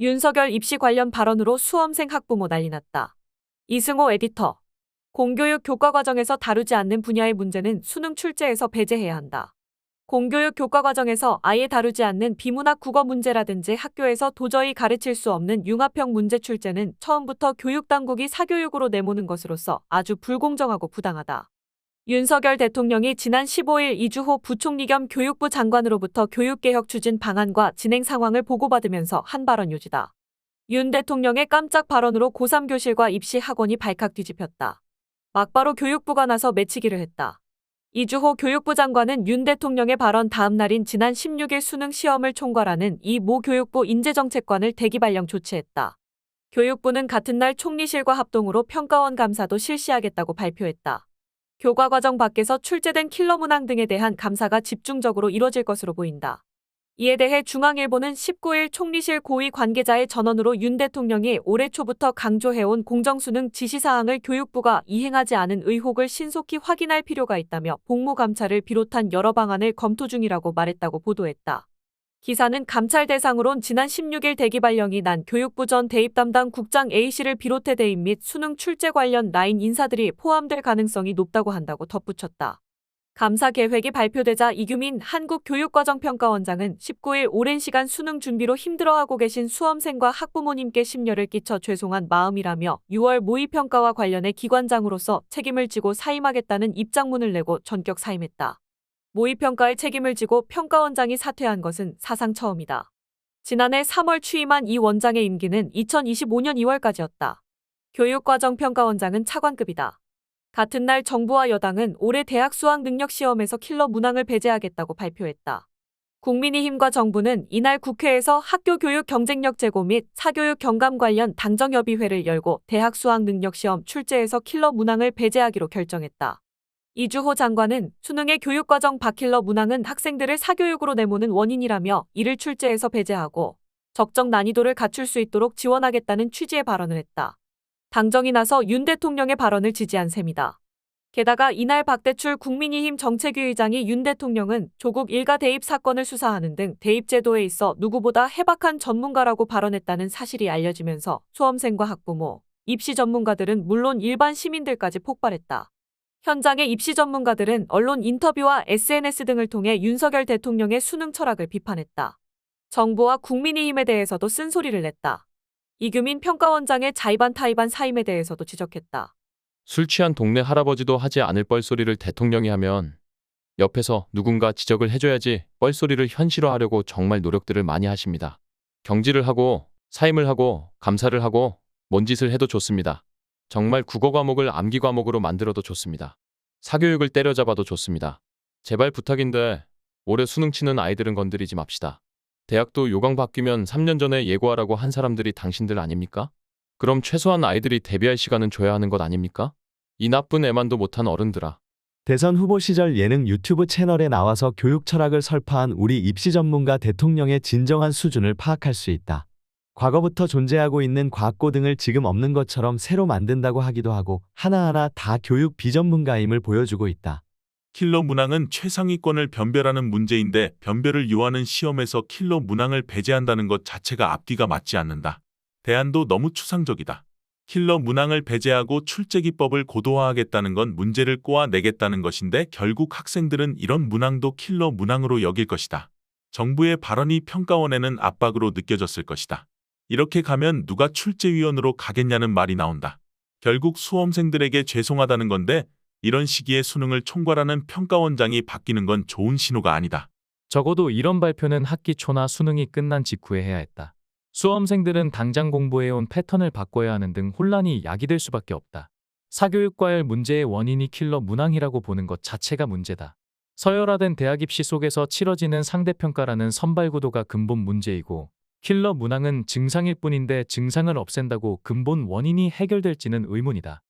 윤석열 입시 관련 발언으로 수험생 학부모 난리 났다. 이승호 에디터. 공교육 교과 과정에서 다루지 않는 분야의 문제는 수능 출제에서 배제해야 한다. 공교육 교과 과정에서 아예 다루지 않는 비문학 국어 문제라든지 학교에서 도저히 가르칠 수 없는 융합형 문제 출제는 처음부터 교육당국이 사교육으로 내모는 것으로서 아주 불공정하고 부당하다. 윤석열 대통령이 지난 15일 이주호 부총리 겸 교육부 장관으로부터 교육개혁 추진 방안과 진행 상황을 보고받으면서 한 발언 요지다. 윤 대통령의 깜짝 발언으로 고3 교실과 입시 학원이 발칵 뒤집혔다. 막바로 교육부가 나서 맺히기를 했다. 이주호 교육부 장관은 윤 대통령의 발언 다음 날인 지난 16일 수능 시험을 총괄하는 이 모 교육부 인재정책관을 대기 발령 조치했다. 교육부는 같은 날 총리실과 합동으로 평가원 감사도 실시하겠다고 발표했다. 교과과정 밖에서 출제된 킬러 문항 등에 대한 감사가 집중적으로 이뤄질 것으로 보인다. 이에 대해 중앙일보는 19일 총리실 고위 관계자의 전언으로 윤 대통령이 올해 초부터 강조해온 공정수능 지시사항을 교육부가 이행하지 않은 의혹을 신속히 확인할 필요가 있다며 복무감찰을 비롯한 여러 방안을 검토 중이라고 말했다고 보도했다. 기사는 감찰 대상으론 지난 16일 대기 발령이 난 교육부 전 대입 담당 국장 A씨를 비롯해 대입 및 수능 출제 관련 라인 인사들이 포함될 가능성이 높다고 한다고 덧붙였다. 감사 계획이 발표되자 이규민 한국교육과정평가원장은 19일 오랜 시간 수능 준비로 힘들어하고 계신 수험생과 학부모님께 심려를 끼쳐 죄송한 마음이라며 6월 모의평가와 관련해 기관장으로서 책임을 지고 사임하겠다는 입장문을 내고 전격 사임했다. 모의평가의 책임을 지고 평가원장이 사퇴한 것은 사상 처음이다. 지난해 3월 취임한 이 원장의 임기는 2025년 2월까지였다. 교육과정평가원장은 차관급이다. 같은 날 정부와 여당은 올해 대학 수학능력시험에서 킬러 문항을 배제하겠다고 발표했다. 국민의힘과 정부는 이날 국회에서 학교 교육 경쟁력 제고 및 사교육 경감 관련 당정협의회를 열고 대학 수학능력시험 출제에서 킬러 문항을 배제하기로 결정했다. 이주호 장관은 수능의 교육과정 바킬러 문항은 학생들을 사교육으로 내모는 원인이라며 이를 출제에서 배제하고 적정 난이도를 갖출 수 있도록 지원하겠다는 취지의 발언을 했다. 당정이 나서 윤 대통령의 발언을 지지한 셈이다. 게다가 이날 박대출 국민의힘 정책위 의장이 윤 대통령은 조국 일가 대입 사건을 수사하는 등 대입 제도에 있어 누구보다 해박한 전문가라고 발언했다는 사실이 알려지면서 수험생과 학부모, 입시 전문가들은 물론 일반 시민들까지 폭발했다. 현장의 입시 전문가들은 언론 인터뷰와 SNS 등을 통해 윤석열 대통령의 수능 철학을 비판했다. 정부와 국민의힘에 대해서도 쓴소리를 냈다. 이규민 평가원장의 자의반 타의반 사임에 대해서도 지적했다. 술 취한 동네 할아버지도 하지 않을 뻘소리를 대통령이 하면 옆에서 누군가 지적을 해줘야지 뻘소리를 현실화하려고 정말 노력들을 많이 하십니다. 경질을 하고 사임을 하고 감사를 하고 뭔 짓을 해도 좋습니다. 정말 국어 과목을 암기 과목으로 만들어도 좋습니다. 사교육을 때려잡아도 좋습니다. 제발 부탁인데 올해 수능 치는 아이들은 건드리지 맙시다. 대학도 요강 바뀌면 3년 전에 예고하라고 한 사람들이 당신들 아닙니까? 그럼 최소한 아이들이 대비할 시간은 줘야 하는 것 아닙니까? 이 나쁜 애만도 못한 어른들아. 대선 후보 시절 예능 유튜브 채널에 나와서 교육 철학을 설파한 우리 입시 전문가 대통령의 진정한 수준을 파악할 수 있다. 과거부터 존재하고 있는 과학고 등을 지금 없는 것처럼 새로 만든다고 하기도 하고 하나하나 다 교육 비전문가임을 보여주고 있다. 킬러 문항은 최상위권을 변별하는 문제인데 변별을 요하는 시험에서 킬러 문항을 배제한다는 것 자체가 앞뒤가 맞지 않는다. 대안도 너무 추상적이다. 킬러 문항을 배제하고 출제 기법을 고도화하겠다는 건 문제를 꼬아내겠다는 것인데 결국 학생들은 이런 문항도 킬러 문항으로 여길 것이다. 정부의 발언이 평가원에는 압박으로 느껴졌을 것이다. 이렇게 가면 누가 출제위원으로 가겠냐는 말이 나온다. 결국 수험생들에게 죄송하다는 건데 이런 시기에 수능을 총괄하는 평가원장이 바뀌는 건 좋은 신호가 아니다. 적어도 이런 발표는 학기 초나 수능이 끝난 직후에 해야 했다. 수험생들은 당장 공부해온 패턴을 바꿔야 하는 등 혼란이 야기될 수밖에 없다. 사교육과열 문제의 원인이 킬러 문항이라고 보는 것 자체가 문제다. 서열화된 대학 입시 속에서 치러지는 상대평가라는 선발구도가 근본 문제이고 킬러 문항은 증상일 뿐인데 증상을 없앤다고 근본 원인이 해결될지는 의문이다.